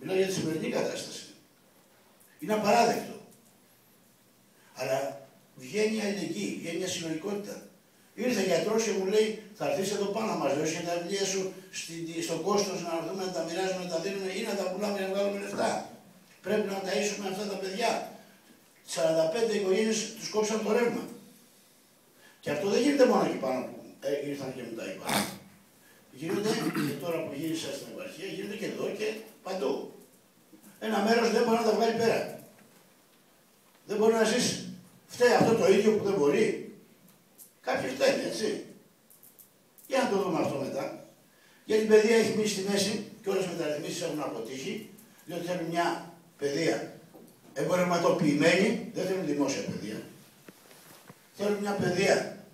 Μιλάω για τη σημερινή κατάσταση. Είναι απαράδεκτο. Αλλά βγαίνει η αλληλεγγύη, βγαίνει η συλλογικότητα. Ήρθε γιατρός και μου λέει: θα έρθεις εδώ πάνω να μας δώσεις τα βιβλία σου στο κόστος να έρθουμε να τα μοιράζουμε, να τα δίνουμε ή να τα πουλάμε για να βγάλουμε λεφτά. Πρέπει να ταΐσουμε αυτά τα παιδιά. 45 οικογένειες τους κόψαν το ρεύμα. Και αυτό δεν γίνεται μόνο εκεί πάνω που ήρθαν και μετά είπαν. Γίνεται και τώρα που γύρισα στην επαρχία, γίνεται και εδώ και παντού. Ένα μέρος δεν μπορεί να τα βγάλει πέρα. Δεν μπορεί να ζήσει. Φταίει αυτό το ίδιο που δεν μπορεί. Κάποιοι φταίνουν, έτσι. Για να το δούμε αυτό μετά. Γιατί η παιδεία έχει μείνει στη μέση και όλες οι μεταρρυθμίσεις έχουν αποτύχει, διότι θέλουν μια παιδεία εμπορευματοποιημένη, δεν θέλουν δημόσια παιδεία. Θέλουν μια παιδεία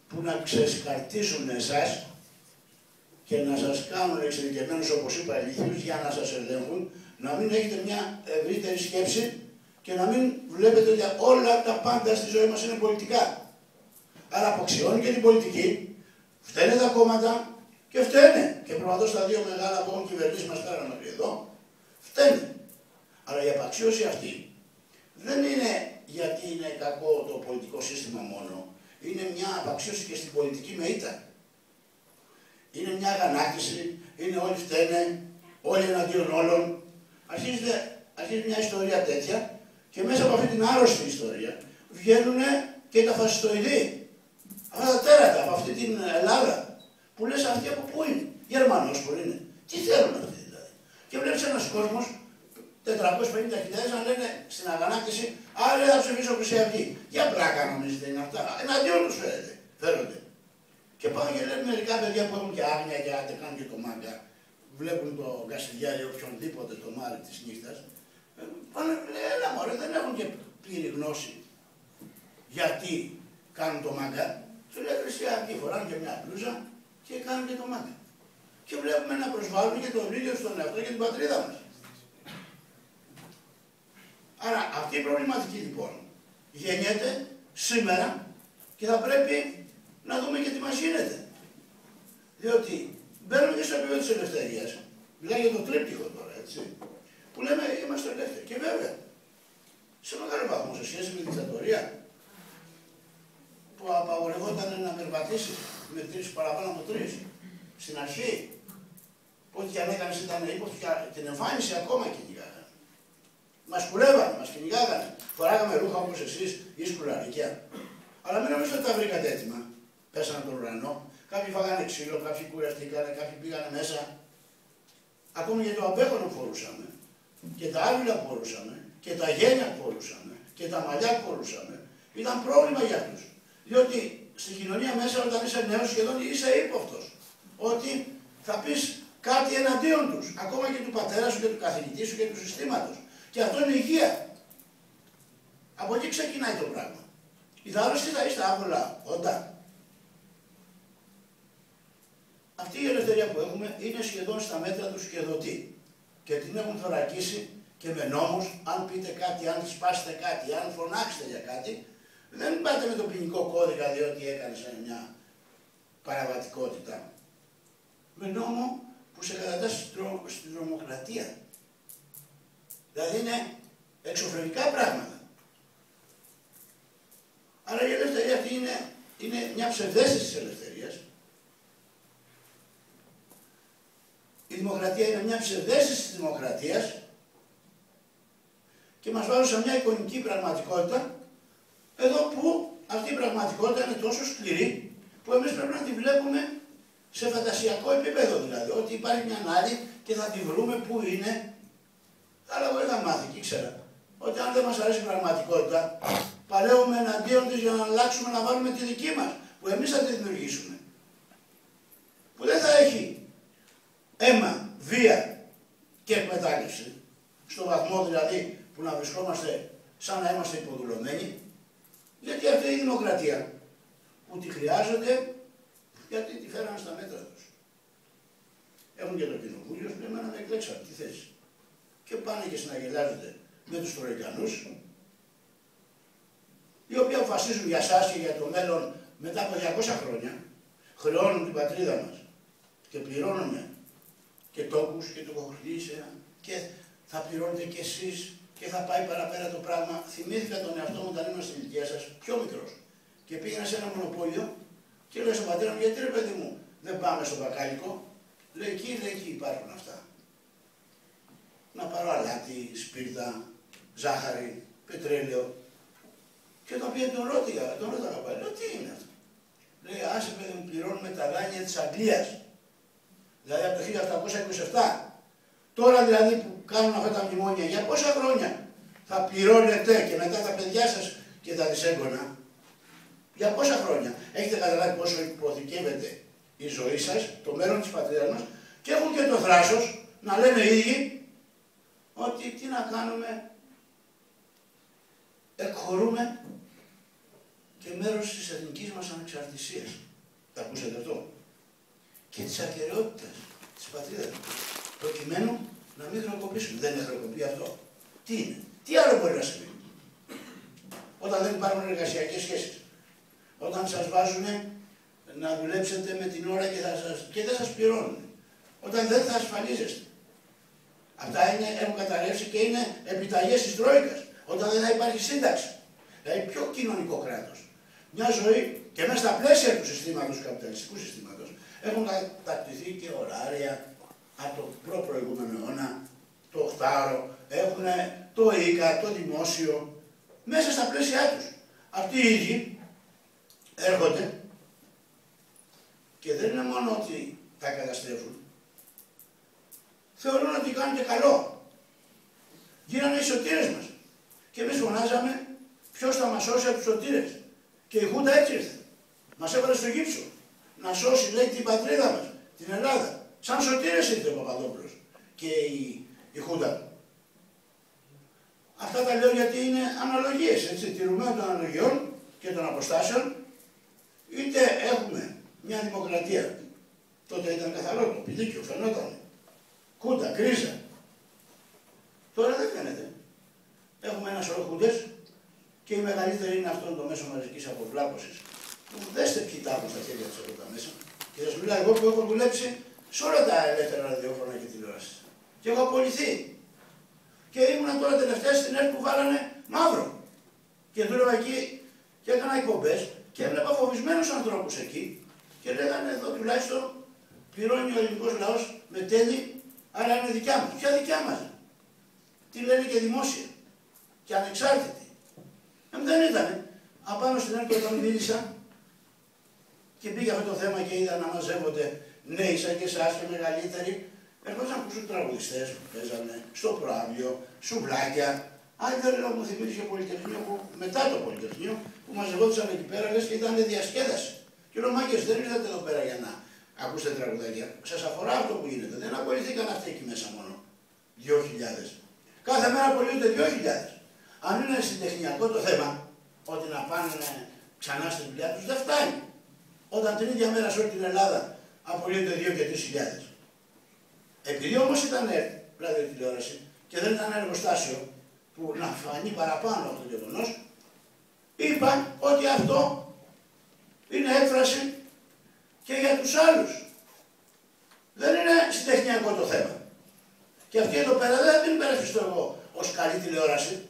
που να ξεσκαρτίζουν εσάς και να σας κάνουν εξειδικευμένους, όπως είπα, ηλίθιους, για να σας ελέγχουν, να μην έχετε μια ευρύτερη σκέψη και να μην βλέπετε ότι όλα τα πάντα στη ζωή μας είναι πολιτικά. Άρα αποξιώνει και την πολιτική, φταίνε τα κόμματα και φταίνε. Και προφανώς τα δύο μεγάλα που έχουν κυβερνήσει μας φέρανε μέχρι εδώ, φταίνε. Αλλά η απαξίωση αυτή δεν είναι γιατί είναι κακό το πολιτικό σύστημα μόνο. Είναι μια απαξίωση και στην πολιτική με ήττα. Είναι μια αγανάκτηση, είναι όλοι φταίνε, όλοι εναντίον όλων. Αρχίζει μια ιστορία τέτοια και μέσα από αυτή την άρρωστη ιστορία βγαίνουν και τα φασιστοειδή. Αυτά τα τέρατα από αυτή την Ελλάδα που λες αυτοί από πού είναι, Γερμανός που είναι, τι θέλουν αυτοί δηλαδή. Και βλέπεις ένας κόσμος 450.000 να λένε στην αγανάκτηση, άρα θα ψηφίσω Χρυσή Αυγή. Για πλάκα νομίζετε είναι αυτά, εναντίον τους φέρονται. Και πάνε και λένε μερικά παιδιά που έχουν και άγνοια και άντε κάνουν και το μάγκα, βλέπουν το Κασιδιάρη ή οποιονδήποτε το Μάρι της νύχτας, πάνε λένε έλα μωρέ, δεν έχουν και πλήρη γνώση γιατί κάνουν το μάγκα. Σου λέει Χρυσή Αυγή, φοράνε και μια μπλούζα και κάνουν και το μάγκα. Και βλέπουμε να προσβάλλουν και τον ίδιο στον εαυτό και την πατρίδα μας. Άρα αυτή η προβληματική λοιπόν γεννιέται σήμερα και θα πρέπει να δούμε και τι μας γίνεται. Διότι μπαίνουμε και στο επίπεδο της ελευθερίας, μιλάει για το τρίπτυχο τώρα, έτσι, που λέμε είμαστε ελεύθεροι. Και βέβαια, σε μεγάλο βαθμό σε σχέση με τη δικτατορία, που απαγορευόταν να περπατήσει με 3 παραπάνω από 3 στην αρχή, ό,τι και αν έκανες ήταν ύποπτο και την εμφάνιση ακόμα κυνηγάγανε. Μας κουρεύανε, μας κυνηγάγανε. Φοράγαμε ρούχα όπως εσείς ή σκουλαρίκια. Αλλά μην νομίζετε ότι τα βρήκατε έτοιμα. Πέσανε τον ουρανό. Κάποιοι φάγανε ξύλο, κάποιοι κουρευτήκανε, κάποιοι πήγανε μέσα. Ακόμη και το αμπέχονο που φορούσαμε, και τα άλυλα που φορούσαμε, και τα γένια που φορούσαμε, και τα μαλλιά που φορούσαμε, ήταν πρόβλημα για αυτούς. Διότι στην κοινωνία μέσα όταν είσαι νέος σχεδόν είσαι ύποπτος. Ότι θα πεις κάτι εναντίον τους. Ακόμα και του πατέρα σου και του καθηγητή σου και του συστήματος. Και αυτό είναι υγεία. Από εκεί ξεκινάει το πράγμα. Ιδάλλως τι θα είστε άβολα όντα. Αυτή η ελευθερία που έχουμε είναι σχεδόν στα μέτρα του σκεδωτή. Και την έχουν θωρακίσει και με νόμους. Αν πείτε κάτι, αν σπάσετε κάτι, αν φωνάξετε για κάτι, δεν πάτε με το ποινικό κώδικα διότι έκανες μια παραβατικότητα. Με νόμο που σε κατατάσσει στην τρομοκρατία. Δηλαδή είναι εξωφρενικά πράγματα. Άρα η ελευθερία αυτή είναι μια ψευδαίσθηση της ελευθερίας. Η δημοκρατία είναι μια ψευδαίσθηση της δημοκρατίας και μας βάζουν σε μια εικονική πραγματικότητα εδώ που αυτή η πραγματικότητα είναι τόσο σκληρή που εμείς πρέπει να τη βλέπουμε σε φαντασιακό επίπεδο δηλαδή. Ότι υπάρχει μια άλλη και θα τη βρούμε που είναι. Αλλά εγώ είχα μάθει και ήξερα ότι αν δεν μας αρέσει η πραγματικότητα, παλεύουμε εναντίον της για να αλλάξουμε, να βάλουμε τη δική μας, που εμείς θα τη δημιουργήσουμε. Που δεν θα έχει αίμα, βία και εκμετάλλευση, στο βαθμό δηλαδή που να βρισκόμαστε σαν να είμαστε υποδουλωμένοι, γιατί αυτή είναι η δημοκρατία που τη χρειάζονται, γιατί τη φέρανε στα μέτρα τους. Έχουν και το κοινοβούλιο, που εμένα με εκλέξαν τη θέση. Και πάνε και συναγελάζονται με τους Τροϊκανούς, οι οποίοι αποφασίζουν για εσάς και για το μέλλον μετά από 200 χρόνια, χρεώνουν την πατρίδα μας και πληρώνουν και τόκους και τοκοχρήσια και θα πληρώνετε κι εσείς και θα πάει παραπέρα το πράγμα. Θυμήθηκα τον εαυτό μου όταν ήμουν στην ηλικία σας, πιο μικρός. Και πήγαινα σε ένα μονοπόλιο και λέω στον πατέρα μου, γιατί ρε παιδί μου, δεν πάμε στο μπακάλικο. Λέει εκεί υπάρχουν αυτά. Να πάρω αλάτι, σπίρτα, ζάχαρη, πετρέλαιο. Και όταν πήγε τον ρώταγα πάλι, λέω τι είναι αυτό. Λέει, άσε παιδί μου, πληρώνουμε τα δάνεια της Αγγλίας. Δηλαδή από το 1827. Τώρα δηλαδή που κάνουν αυτά τα μνημόνια, για πόσα χρόνια θα πληρώνετε και μετά τα παιδιά σας και τα δυσέγγωνα. Για πόσα χρόνια. Έχετε καταλάβει πόσο υποθηκεύεται η ζωή σας, το μέλλον της πατρίδας μας και έχουν και το θράσος να λένε οι ίδιοι ότι τι να κάνουμε, εκχωρούμε και μέρος της εθνικής μας ανεξαρτησίας. Θα ακούσετε αυτό. Και της ακεραιότητας της πατρίδας. Προκειμένου να μην χρεοκοπήσουμε. Δεν είναι χρεοκοπή αυτό. Τι είναι. Τι άλλο μπορεί να συμβεί. Όταν δεν υπάρχουν εργασιακές σχέσεις. Όταν σας βάζουν να δουλέψετε με την ώρα και δεν σας πληρώνουν. Όταν δεν θα ασφαλίζεστε. Αυτά έχουν καταρρεύσει και είναι επιταγές της Τρόικας. Όταν δεν θα υπάρχει σύνταξη. Δηλαδή πιο κοινωνικό κράτος. Μια ζωή και μέσα στα πλαίσια του συστήματος, του καπιταλιστικού συστήματος, έχουν κατακτηθεί και ωράρια από το προπροηγούμενο αιώνα, το οχτάωρο, έχουν το ΙΚΑ, το δημόσιο, μέσα στα πλαίσια τους. Αυτοί οι ίδιοι έρχονται και δεν είναι μόνο ότι τα καταστρέφουν, θεωρούν ότι κάνουν και καλό. Γίνανε οι σωτήρες μας. Και εμείς φωνάζαμε ποιος θα μας σώσει από τους σωτήρες. Και η Χούντα έτσι ήρθε. Μας έβαλε στο γύψο. Να σώσει, λέει, την πατρίδα μας, την Ελλάδα. Σαν σωτήρες ήρθε ο Παπαδόπουλος και η Χούντα. Αυτά τα λέω γιατί είναι αναλογίες, έτσι, τηρουμένων των αναλογιών και των αποστάσεων. Είτε έχουμε μια δημοκρατία, τότε ήταν καθαρό το πηλίκιο, φαινόταν. Χούντα, κρίζα. Τώρα δεν φαίνεται. Έχουμε ένα σωρό χούντες και η μεγαλύτερη είναι αυτό το μέσο μαζικής αποβλάπωσης. Δέστε ποιοι τα έχουν στα χέρια τους από τα μέσα. Και σας μιλάω εγώ που έχω δουλέψει σε όλα τα ελεύθερα ραδιόφωνα και τηλεόραση. Και έχω απολυθεί. Και ήμουν τώρα τελευταία στην ΕΡΤ που βάλανε μαύρο. Και δούλευα εκεί και έκανα εκπομπές και έβλεπα φοβισμένους ανθρώπους εκεί. Και λέγανε εδώ τουλάχιστον πληρώνει ο ελληνικός λαός με τέλη, άρα είναι δικιά μας. Ποια δικιά μας. Τι λένε και δημόσια. Και ανεξάρτητη. Δεν ήτανε. Απάνω στην ΕΡΤ όταν μίλησα και πήγε αυτό το θέμα και είδα να μαζεύονται νέοι σαν και εσάς και μεγαλύτεροι, ερχόντουσαν να ακούσουν τραγουδιστές που παίζανε στο προάβλιο, σουβλάκια. Αν δεν μου θυμίζει και Πολυτεχνείο που μετά το Πολυτεχνείο που μαζευόντουσαν εκεί πέρα λες και ήταν διασκέδαση. Και λέω μάγκες, δεν ήρθατε εδώ πέρα για να ακούσετε τραγουδάκια. Σας αφορά αυτό που γίνεται. Δεν απολυθήκαν αυτοί εκεί μέσα μόνο. 2.000. Κάθε μέρα απολύονται 2.000. Αν είναι συντεχνιακό το θέμα, ότι να πάνε ξανά στη δουλειά τους, δεν φτάνει. Όταν την ίδια μέρα σε όλη την Ελλάδα απολύονται 2 και 3.000. Επειδή όμως ήταν ραδιοτηλεόραση και δεν ήταν εργοστάσιο που να φανεί παραπάνω από το γεγονός, είπα ότι αυτό είναι έκφραση και για τους άλλους. Δεν είναι συντεχνιακό το θέμα. Και αυτή εδώ πέρα δεν την υπερασπιστώ εγώ ως καλή τηλεόραση.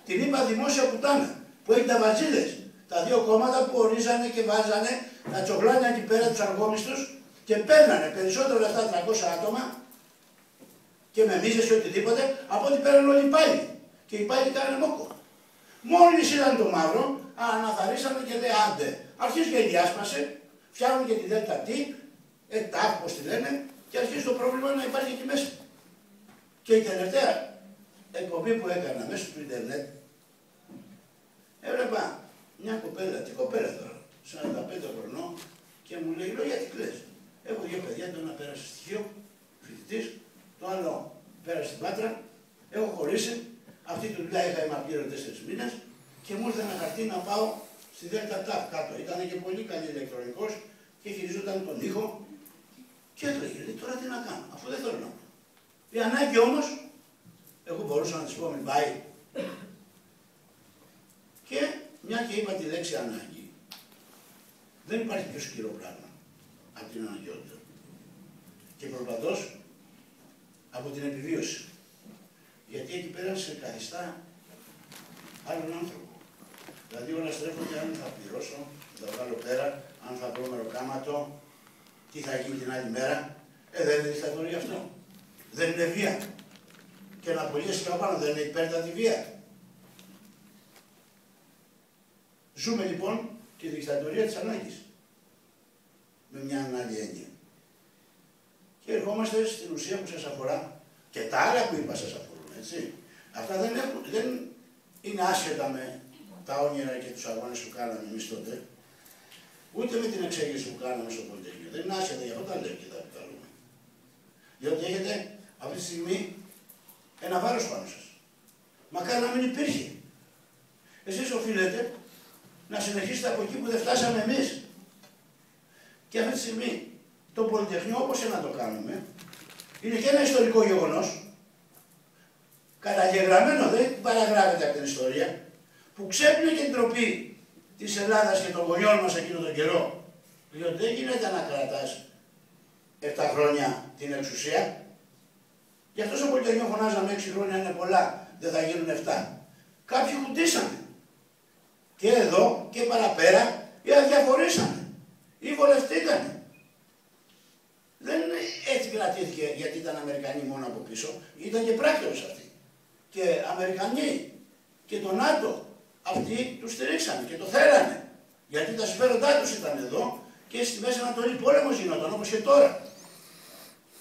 Την είπα δημόσια πουτάνα που έχει τα βαζίλες. Τα δύο κόμματα που ορίζανε και βάζανε τα τσογλάνια εκεί πέρα τους αργόμιστους και παίρνανε περισσότερο λεφτά 300 άτομα και με μίζες και οτιδήποτε από ό,τι παίρνουν όλοι οι υπάλληλοι. Και οι υπάλληλοι κάνανε μόκο. Μόλις είδαν το μαύρο, αναθαρίσανε και λέει άντε. Αρχίζει και η διάσπαση, φτιάχνουν και τη ΔΕΛΤΑ ΤΙ, ΕΤΑΚ όπως τη λένε, και αρχίζει το πρόβλημα να υπάρχει εκεί μέσα. Και η τελευταία εκπομπή που έκανα μέσω του Ιντερνετ, έβλεπα μια κοπέλα, τι κοπέλα τώρα, 45 χρονών, και μου λέει, λέω γιατί κλαις. Έχω 2 παιδιά, το ένα πέρασε στοιχείο, φοιτητής, το άλλο πέρασε στην Πάτρα, έχω χωρίσει, αυτή τη δουλειά είχα ημαπλήρο 4 μήνες και μου ήρθε ένα χαρτί να πάω στη ΔΕΛΤΑ ΤΑΦ κάτω. Ήταν και πολύ καλή ηλεκτρονικός και χειριζόταν τον ήχο και έτρεχε, λέει τώρα τι να κάνω, αφού δεν θέλω να πω. Η ανάγκη όμως, εγώ μπορούσα να της πω μην πάει. Και μια και είπα τη λέξη ανάγκη, δεν υπάρχει πιο σκληρό πράγμα από την αναγκαιότητα. Και προπαντός από την επιβίωση. σε καθιστά άλλον άνθρωπο. Δηλαδή όλα στρέφονται αν θα πληρώσω, θα βγάλω πέρα, αν θα βρω μεροκάματο, τι θα γίνει την άλλη μέρα. Δεν είναι δικτατορία αυτό. Δεν είναι βία. Και να απολύσει παραπάνω δεν είναι υπέρτατη βία. Ζούμε λοιπόν τη δικτατορία της ανάγκης. Με μια άλλη έννοια. Και ερχόμαστε στην ουσία που σας αφορά και τα άλλα που είπα σας αφορούν, έτσι. Αυτά δεν είναι άσχετα με τα όνειρα και τους αγώνες που κάναμε εμείς τότε, ούτε με την εξέγερση που κάναμε στο Πολυτεχνείο. Δεν είναι άσχετα, γι' αυτό τα λέω και τα επικαλούμε. Διότι έχετε αυτή τη στιγμή ένα βάρος πάνω σας. Μακάρι να μην υπήρχε. Εσείς οφείλετε να συνεχίσετε από εκεί που δεν φτάσαμε εμείς. Και αυτή τη στιγμή το Πολυτεχνείο, όπως και να το κάνουμε, είναι και ένα ιστορικό γεγονός, καταγεγραμμένο, δεν παραγράφεται από την ιστορία, που ξέπλυνε και την τροπή της Ελλάδας και των γονιών μας εκείνο τον καιρό. Διότι δεν γίνεται να κρατάς 7 χρόνια την εξουσία. Γι' αυτό στο Πολυτεχνείο φωνάζαμε 6 χρόνια είναι πολλά, δεν θα γίνουν 7. Κάποιοι χουτίσανε. Και εδώ και παραπέρα ή αδιαφορήσανε ή βολευτήκανε. Δεν έτσι κρατήθηκε γιατί ήταν Αμερικανοί μόνο από πίσω, ήταν και πράκτορες αυτοί. Και Αμερικανοί και το ΝΑΤΟ αυτοί τους στηρίξανε και το θέλανε. Γιατί τα συμφέροντά τους ήταν εδώ και στη Μέση Ανατολή πόλεμος γινόταν όπως και τώρα.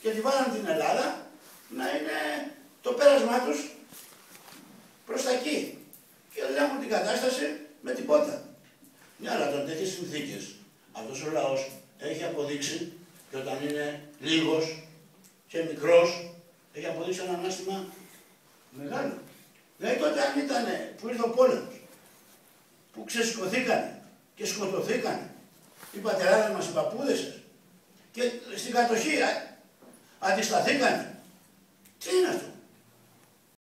Και τη βάλανε την Ελλάδα να είναι το πέρασμά τους προς τα εκεί. Και δεν έχουν την κατάσταση με τίποτα. Μια αλλά τότε τέτοιες συνθήκες αυτός ο λαός έχει αποδείξει και όταν είναι λίγος και μικρός έχει αποδείξει ένα ανάστημα μεγάλο. Δηλαδή τότε αν ήταν που ήρθε ο πόλεμος, που ξεσηκωθήκανε και σκοτωθήκανε οι πατεράδες μας, οι παππούδες σας και στην κατοχή αντισταθήκανε. Τι είναι αυτό?